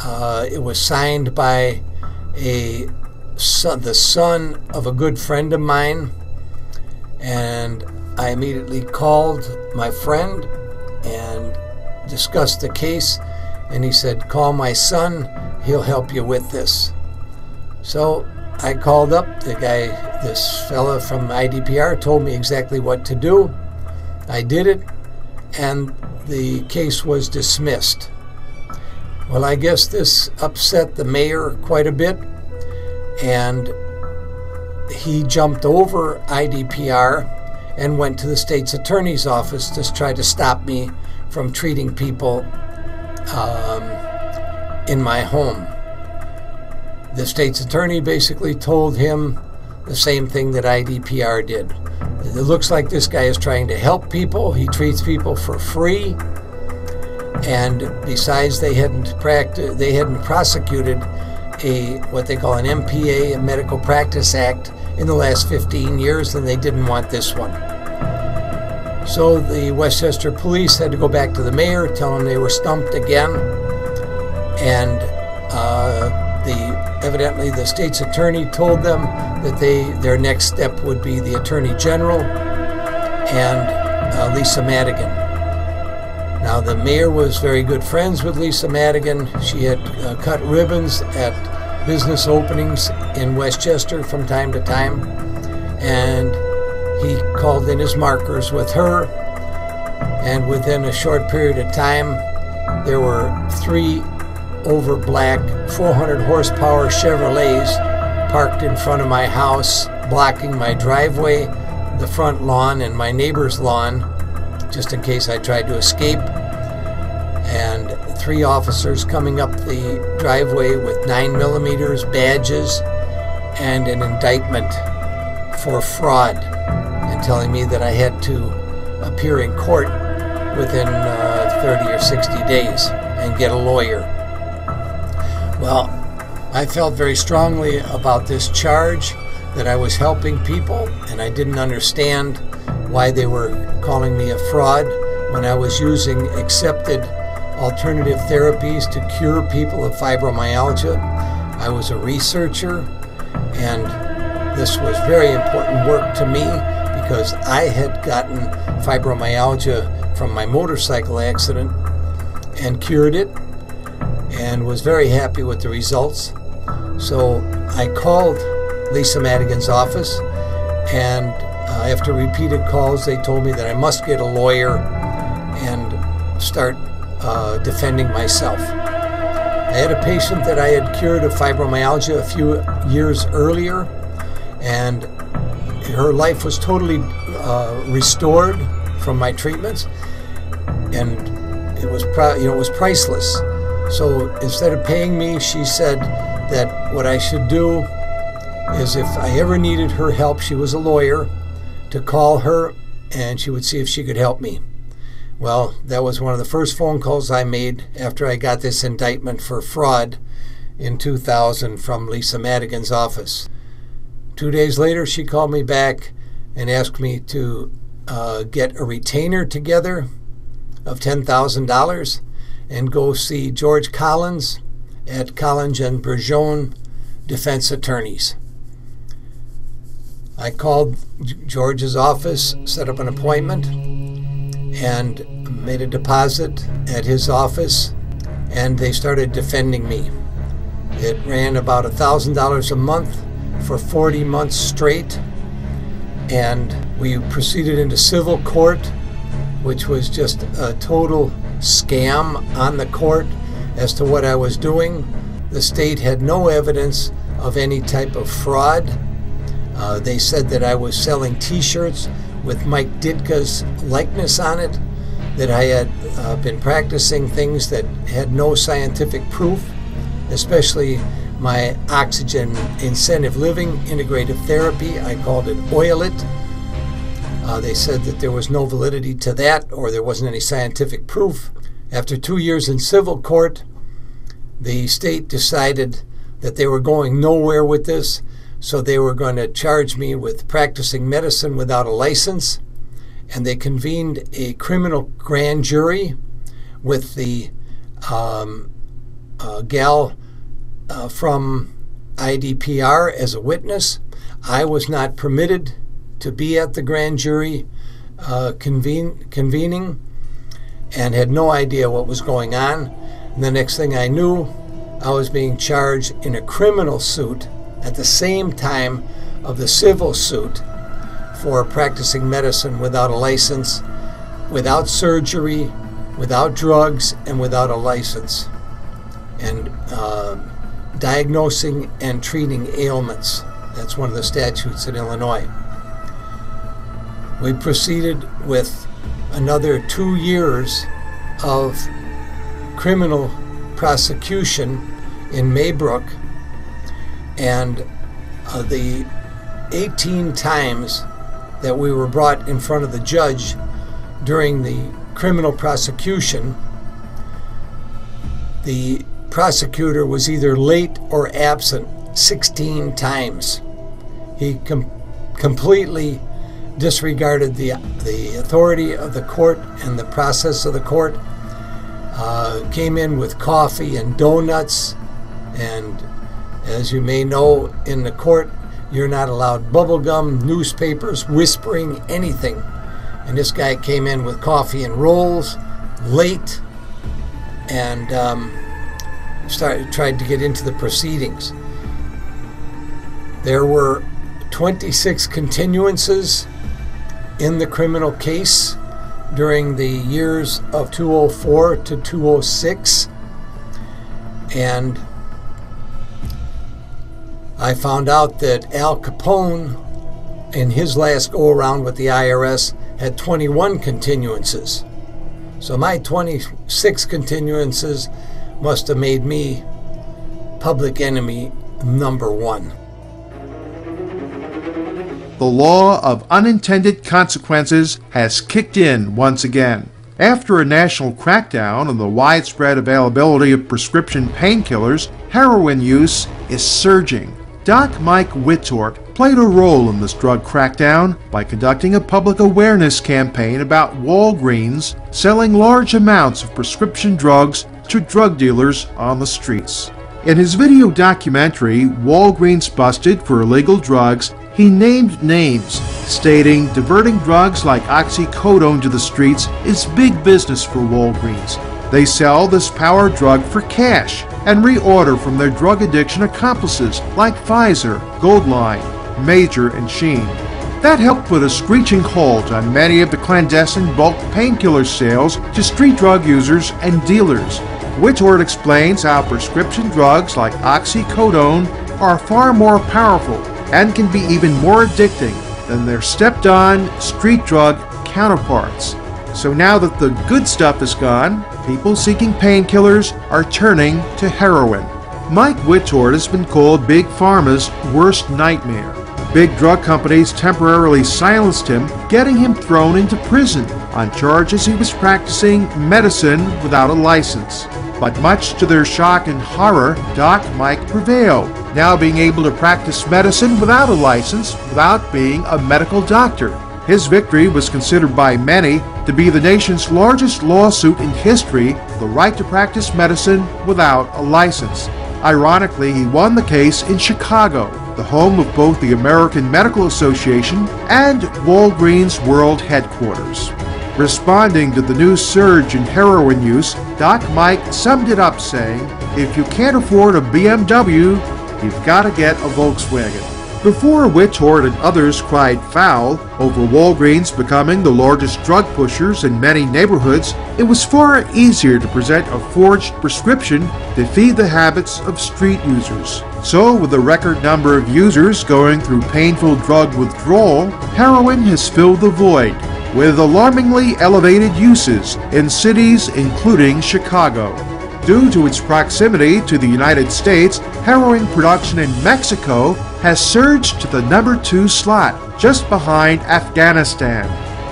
It was signed by the son of a good friend of mine, and I immediately called my friend and discussed the case, and he said, "Call my son, he'll help you with this." So I called up the guy, this fella from IDPR, told me exactly what to do. I did it, and the case was dismissed. Well, I guess this upset the mayor quite a bit, and he jumped over IDPR and went to the state's attorney's office to try to stop me from treating people in my home. The state's attorney basically told him the same thing that IDPR did. It looks like this guy is trying to help people. He treats people for free. And besides, they hadn't prosecuted what they call an MPA, a Medical Practice Act, in the last 15 years, and they didn't want this one. So the Westchester police had to go back to the mayor, tell him they were stumped again, and evidently the state's attorney told them that their next step would be the Attorney General and Lisa Madigan. Now, the mayor was very good friends with Lisa Madigan. She had cut ribbons at business openings in Westchester from time to time, and he called in his markers with her, and within a short period of time, there were 3 over black 400 horsepower Chevrolets parked in front of my house, blocking my driveway, the front lawn, and my neighbor's lawn, just in case I tried to escape. And 3 officers coming up the driveway with 9mm badges and an indictment for fraud, and telling me that I had to appear in court within 30 or 60 days and get a lawyer. Well, I felt very strongly about this charge, that I was helping people, and I didn't understand why they were calling me a fraud when I was using accepted alternative therapies to cure people of fibromyalgia. I was a researcher, and this was very important work to me because I had gotten fibromyalgia from my motorcycle accident and cured it, and was very happy with the results. So I called Lisa Madigan's office, and after repeated calls, they told me that I must get a lawyer and start defending myself. I had a patient that I had cured of fibromyalgia a few years earlier, and her life was totally restored from my treatments, and it was priceless. So instead of paying me, she said that what I should do is, if I ever needed her help, she was a lawyer, to call her and she would see if she could help me. Well, that was one of the first phone calls I made after I got this indictment for fraud in 2000 from Lisa Madigan's office. 2 days later, she called me back and asked me to get a retainer together of $10,000 and go see George Collins at Collins and Bergeon Defense Attorneys. I called George's office, set up an appointment, and made a deposit at his office, and they started defending me. It ran about $1,000 a month for 40 months straight, and we proceeded into civil court, which was just a total scam on the court as to what I was doing. The state had no evidence of any type of fraud. They said that I was selling T-shirts with Mike Ditka's likeness on it, that I had been practicing things that had no scientific proof, especially my oxygen incentive living integrative therapy. I called it Oil-It. They said that there was no validity to that, or there wasn't any scientific proof. After 2 years in civil court, the state decided that they were going nowhere with this, so they were going to charge me with practicing medicine without a license, and they convened a criminal grand jury with the gal from IDPR as a witness. I was not permitted to be at the grand jury convening and had no idea what was going on. And the next thing I knew, I was being charged in a criminal suit at the same time of the civil suit for practicing medicine without a license, without surgery, without drugs, and without a license, and diagnosing and treating ailments. That's one of the statutes in Illinois. We proceeded with another 2 years of criminal prosecution in Maybrook, and the 18 times that we were brought in front of the judge during the criminal prosecution, the prosecutor was either late or absent 16 times. He completely disregarded the authority of the court and the process of the court, came in with coffee and donuts, and as you may know, in the court you're not allowed bubble gum, newspapers, whispering, anything. And this guy came in with coffee and rolls, late, and tried to get into the proceedings. There were 26 continuances in the criminal case during the years of 2004 to 2006, and I found out that Al Capone, in his last go-around with the IRS, had 21 continuances. So my 26 continuances must have made me public enemy #1. The law of unintended consequences has kicked in once again. After a national crackdown on the widespread availability of prescription painkillers, heroin use is surging. Doc Mike Witort played a role in this drug crackdown by conducting a public awareness campaign about Walgreens selling large amounts of prescription drugs to drug dealers on the streets. In his video documentary, Walgreens Busted for Illegal Drugs, he named names, stating diverting drugs like oxycodone to the streets is big business for Walgreens. They sell this power drug for cash and reorder from their drug addiction accomplices like Pfizer, Goldline, Major, and Sheen. That helped put a screeching halt on many of the clandestine bulk painkiller sales to street drug users and dealers. Witort explains how prescription drugs like oxycodone are far more powerful and can be even more addicting than their stepped-on street drug counterparts. So now that the good stuff is gone, people seeking painkillers are turning to heroin. Mike Witort has been called Big Pharma's worst nightmare. Big drug companies temporarily silenced him, getting him thrown into prison on charges he was practicing medicine without a license. But much to their shock and horror, Doc Mike prevailed, now being able to practice medicine without a license, without being a medical doctor. His victory was considered by many to be the nation's largest lawsuit in history, the right to practice medicine without a license. Ironically, he won the case in Chicago, the home of both the American Medical Association and Walgreens World Headquarters. Responding to the new surge in heroin use, Doc Mike summed it up saying, "If you can't afford a BMW, you've got to get a Volkswagen." Before Witort and others cried foul over Walgreens becoming the largest drug pushers in many neighborhoods, it was far easier to present a forged prescription to feed the habits of street users. So, with a record number of users going through painful drug withdrawal, heroin has filled the void, with alarmingly elevated uses in cities including Chicago. Due to its proximity to the United States, heroin production in Mexico has surged to the #2 slot, just behind Afghanistan.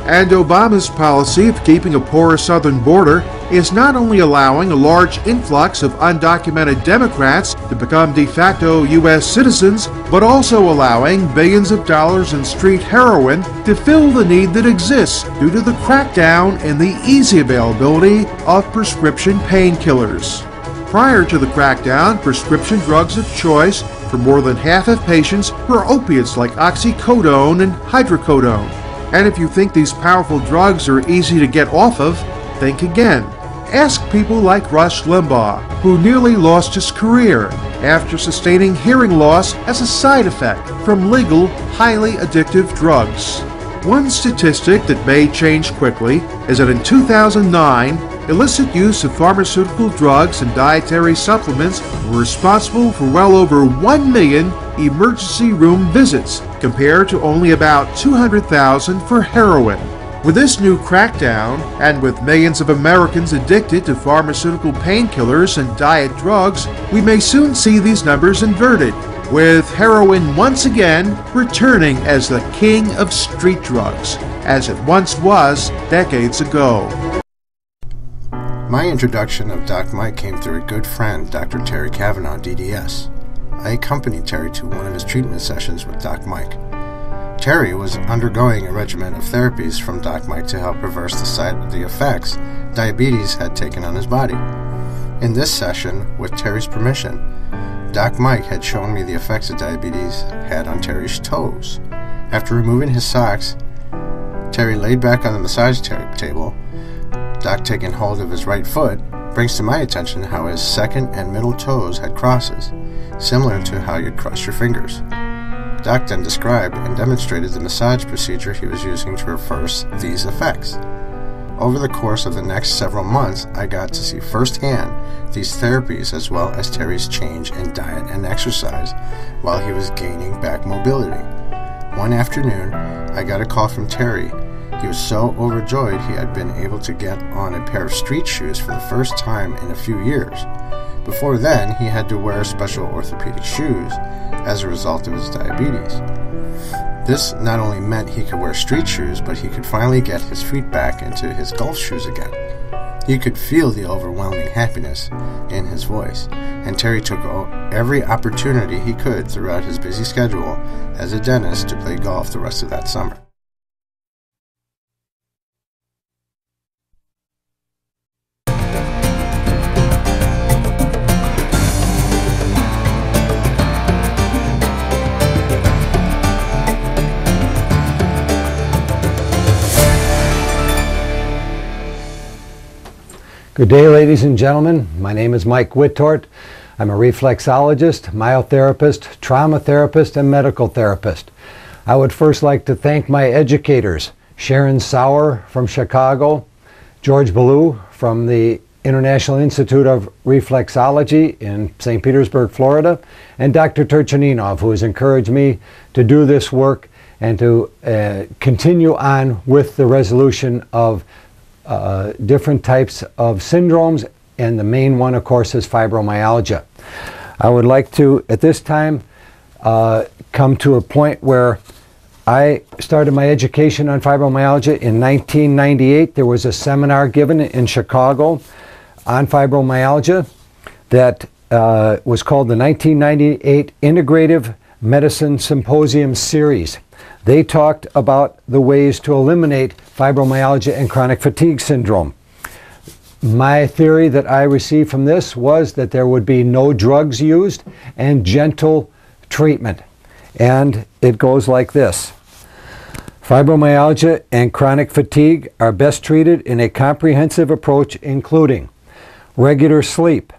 And Obama's policy of keeping a porous southern border is not only allowing a large influx of undocumented Democrats to become de facto U.S. citizens, but also allowing billions of dollars in street heroin to fill the need that exists due to the crackdown and the easy availability of prescription painkillers. Prior to the crackdown, prescription drugs of choice for more than half of patients were opiates like oxycodone and hydrocodone. And if you think these powerful drugs are easy to get off of, think again. Ask people like Rush Limbaugh, who nearly lost his career after sustaining hearing loss as a side effect from legal, highly addictive drugs. One statistic that may change quickly is that in 2009, illicit use of pharmaceutical drugs and dietary supplements were responsible for well over 1 million emergency room visits, compared to only about 200,000 for heroin. With this new crackdown, and with millions of Americans addicted to pharmaceutical painkillers and diet drugs, we may soon see these numbers inverted, with heroin once again returning as the king of street drugs, as it once was decades ago. My introduction of Doc Mike came through a good friend, Dr. Terry Cavanaugh, DDS. I accompanied Terry to one of his treatment sessions with Doc Mike. Terry was undergoing a regimen of therapies from Doc Mike to help reverse the effects diabetes had taken on his body. In this session, with Terry's permission, Doc Mike had shown me the effects that diabetes had on Terry's toes. After removing his socks, Terry laid back on the massage table. Doc, taking hold of his right foot, brings to my attention how his second and middle toes had crosses, similar to how you'd cross your fingers. Doc then described and demonstrated the massage procedure he was using to reverse these effects. Over the course of the next several months, I got to see firsthand these therapies as well as Terry's change in diet and exercise while he was gaining back mobility. One afternoon, I got a call from Terry. He was so overjoyed he had been able to get on a pair of street shoes for the first time in a few years. Before then, he had to wear special orthopedic shoes as a result of his diabetes. This not only meant he could wear street shoes, but he could finally get his feet back into his golf shoes again. You could feel the overwhelming happiness in his voice, and Terry took every opportunity he could throughout his busy schedule as a dentist to play golf the rest of that summer. Good day, ladies and gentlemen. My name is Mike Witort. I'm a reflexologist, myotherapist, trauma therapist, and medical therapist. I would first like to thank my educators, Sharon Sauer from Chicago, George Ballou from the International Institute of Reflexology in St. Petersburg, Florida, and Dr. Turchaninov, who has encouraged me to do this work and to continue on with the resolution of different types of syndromes, and the main one, of course, is fibromyalgia. I would like to, at this time, come to a point where I started my education on fibromyalgia in 1998. There was a seminar given in Chicago on fibromyalgia that was called the 1998 Integrative Medicine Symposium Series. They talked about the ways to eliminate fibromyalgia and chronic fatigue syndrome. My theory that I received from this was that there would be no drugs used and gentle treatment. And it goes like this. Fibromyalgia and chronic fatigue are best treated in a comprehensive approach including regular sleep,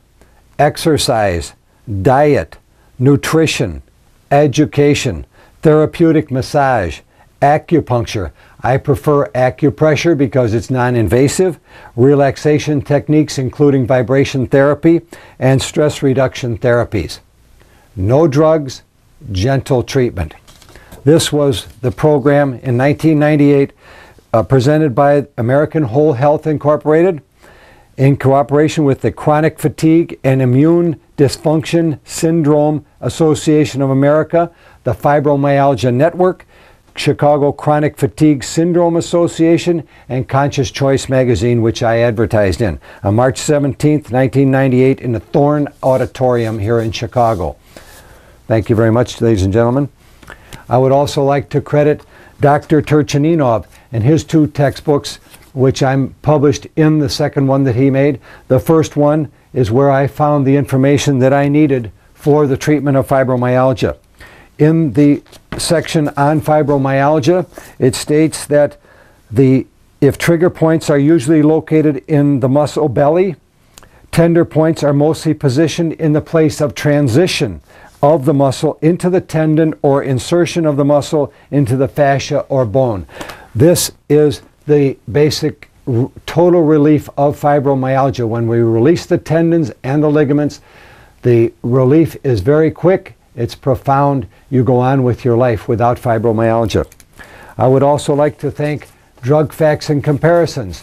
exercise, diet, nutrition, education, therapeutic massage, acupuncture. I prefer acupressure because it's non-invasive, relaxation techniques including vibration therapy, and stress reduction therapies. No drugs, gentle treatment. This was the program in 1998 presented by American Whole Health Incorporated in cooperation with the Chronic Fatigue and Immune Dysfunction Syndrome Association of America, the Fibromyalgia Network, Chicago Chronic Fatigue Syndrome Association, and Conscious Choice magazine, which I advertised in, on March 17th, 1998, in the Thorne Auditorium here in Chicago. Thank you very much, ladies and gentlemen. I would also like to credit Dr. Turchaninov and his two textbooks, which I'm published in the second one that he made. The first one is where I found the information that I needed for the treatment of fibromyalgia. In the section on fibromyalgia, it states that if trigger points are usually located in the muscle belly, tender points are mostly positioned in the place of transition of the muscle into the tendon or insertion of the muscle into the fascia or bone. This is the basic total relief of fibromyalgia. When we release the tendons and the ligaments, the relief is very quick, it's profound, you go on with your life without fibromyalgia. I would also like to thank Drug Facts and Comparisons.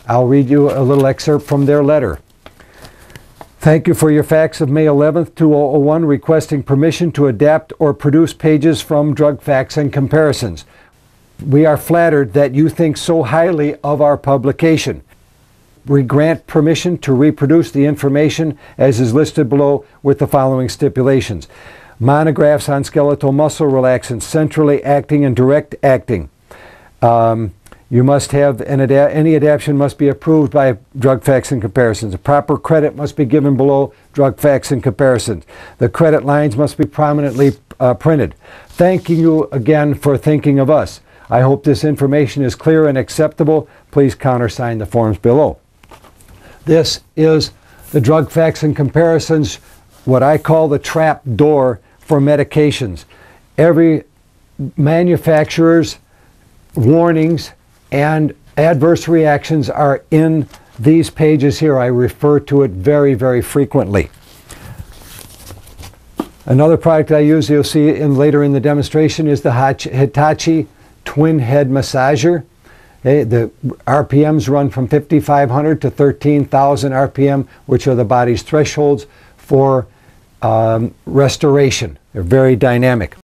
I'll read you a little excerpt from their letter. Thank you for your fax of May 11th, 2001, requesting permission to adapt or produce pages from Drug Facts and Comparisons. We are flattered that you think so highly of our publication. We grant permission to reproduce the information as is listed below with the following stipulations. Monographs on skeletal muscle relaxants, centrally acting and direct acting. You must have any adaptation must be approved by Drug Facts and Comparisons. A proper credit must be given below Drug Facts and Comparisons. The credit lines must be prominently printed. Thanking you again for thinking of us. I hope this information is clear and acceptable. Please countersign the forms below. This is the Drug Facts and Comparisons, what I call the trap door for medications. Every manufacturer's warnings and adverse reactions are in these pages here. I refer to it very, very frequently. Another product I use, you'll see later in the demonstration, is the Hitachi Twin Head Massager. The RPMs run from 5,500 to 13,000 RPM, which are the body's thresholds for restoration. They're very dynamic.